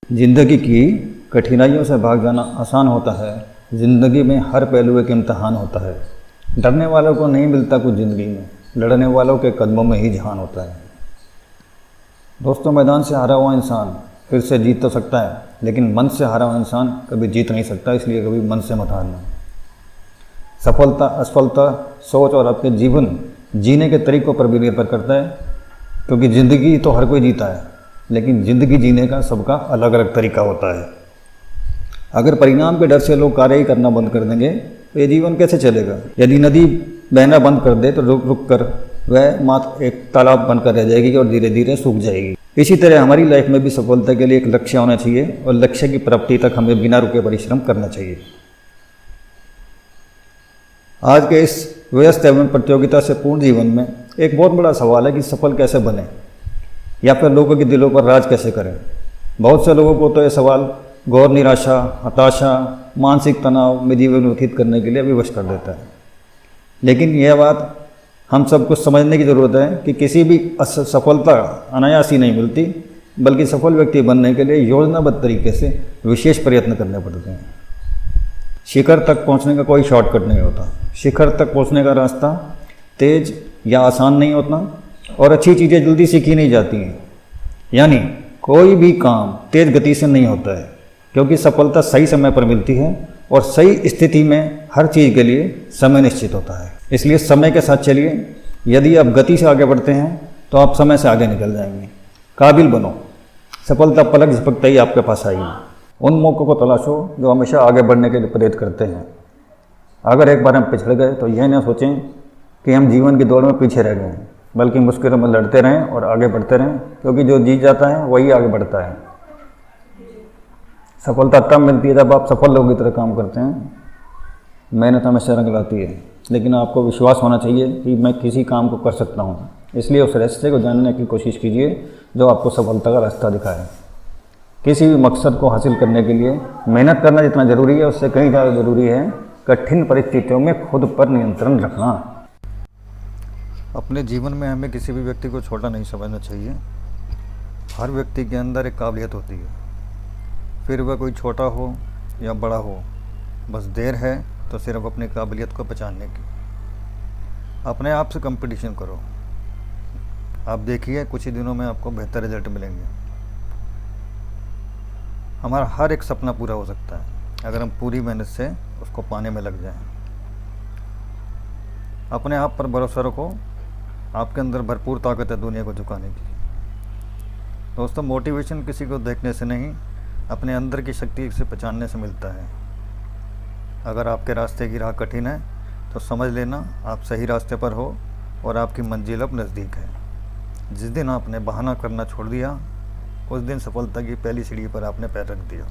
जिंदगी की कठिनाइयों से भाग जाना आसान होता है। ज़िंदगी में हर पहलू एक इम्तहान होता है। डरने वालों को नहीं मिलता कुछ ज़िंदगी में, लड़ने वालों के कदमों में ही जहान होता है। दोस्तों, मैदान से हारा हुआ इंसान फिर से जीत तो सकता है, लेकिन मन से हारा हुआ इंसान कभी जीत नहीं सकता। इसलिए कभी मन से मत हारना। सफलता असफलता सोच और आपके जीवन जीने के तरीकों पर भी निर्भर करता है, क्योंकि ज़िंदगी तो हर कोई जीता है, लेकिन ज़िंदगी जीने का सबका अलग अलग तरीका होता है। अगर परिणाम के डर से लोग कार्य ही करना बंद कर देंगे तो ये जीवन कैसे चलेगा। यदि नदी बहना बंद कर दे तो रुक रुक कर वह मात्र एक तालाब बनकर रह जाएगी और धीरे धीरे सूख जाएगी। इसी तरह हमारी लाइफ में भी सफलता के लिए एक लक्ष्य होना चाहिए और लक्ष्य की प्राप्ति तक हमें बिना रुके परिश्रम करना चाहिए। आज के इस व्यस्त एवं प्रतियोगिता से पूर्ण जीवन में एक बहुत बड़ा सवाल है कि सफल कैसे बने या फिर लोगों के दिलों पर राज कैसे करें। बहुत से लोगों को तो यह सवाल घोर निराशा, हताशा, मानसिक तनाव में जीवन व्यतीत करने के लिए विवश कर देता है। लेकिन यह बात हम सबको समझने की ज़रूरत है कि किसी भी सफलता अनायास ही नहीं मिलती, बल्कि सफल व्यक्ति बनने के लिए योजनाबद्ध तरीके से विशेष प्रयत्न करने पड़ते हैं। शिखर तक पहुंचने का कोई शॉर्टकट नहीं होता। शिखर तक पहुंचने का रास्ता तेज या आसान नहीं होता और अच्छी चीज़ें जल्दी सीखी नहीं जाती हैं। यानी कोई भी काम तेज गति से नहीं होता है, क्योंकि सफलता सही समय पर मिलती है और सही स्थिति में हर चीज़ के लिए समय निश्चित होता है। इसलिए समय के साथ चलिए। यदि आप गति से आगे बढ़ते हैं तो आप समय से आगे निकल जाएंगे। काबिल बनो, सफलता पलक झपकते ही आपके पास आएगी। उन मौक़ों को तलाशो जो हमेशा आगे बढ़ने के लिए प्रेरित करते हैं। अगर एक बार हम पिछड़ गए तो यह न सोचें कि हम जीवन की दौड़ में पीछे रह गए हैं, बल्कि मुश्किलों में लड़ते रहें और आगे बढ़ते रहें, क्योंकि जो जीत जाता है वही आगे बढ़ता है। सफलता तब मिलती है जब आप सफल लोगों की तरह काम करते हैं। मेहनत हमेशा रंग लाती है, लेकिन आपको विश्वास होना चाहिए कि मैं किसी काम को कर सकता हूँ। इसलिए उस रास्ते को जानने की कोशिश कीजिए जो आपको सफलता का रास्ता दिखाए। किसी भी मकसद को हासिल करने के लिए मेहनत करना जितना ज़रूरी है, उससे कहीं ज़्यादा ज़रूरी है कठिन परिस्थितियों में खुद पर नियंत्रण रखना। अपने जीवन में हमें किसी भी व्यक्ति को छोटा नहीं समझना चाहिए। हर व्यक्ति के अंदर एक काबिलियत होती है, फिर वह कोई छोटा हो या बड़ा हो। बस देर है तो सिर्फ अपनी काबिलियत को पहचानने की। अपने आप से कंपटीशन करो। आप देखिए, कुछ ही दिनों में आपको बेहतर रिजल्ट मिलेंगे। हमारा हर एक सपना पूरा हो सकता है अगर हम पूरी मेहनत से उसको पाने में लग जाएं। अपने आप पर भरोसा रखो। आपके अंदर भरपूर ताकत है दुनिया को झुकाने की। दोस्तों, मोटिवेशन किसी को देखने से नहीं, अपने अंदर की शक्ति से पहचानने से मिलता है। अगर आपके रास्ते की राह कठिन है तो समझ लेना आप सही रास्ते पर हो और आपकी मंजिल अब नज़दीक है। जिस दिन आपने बहाना करना छोड़ दिया, उस दिन सफलता की पहली सीढ़ी पर आपने पैर रख दिया।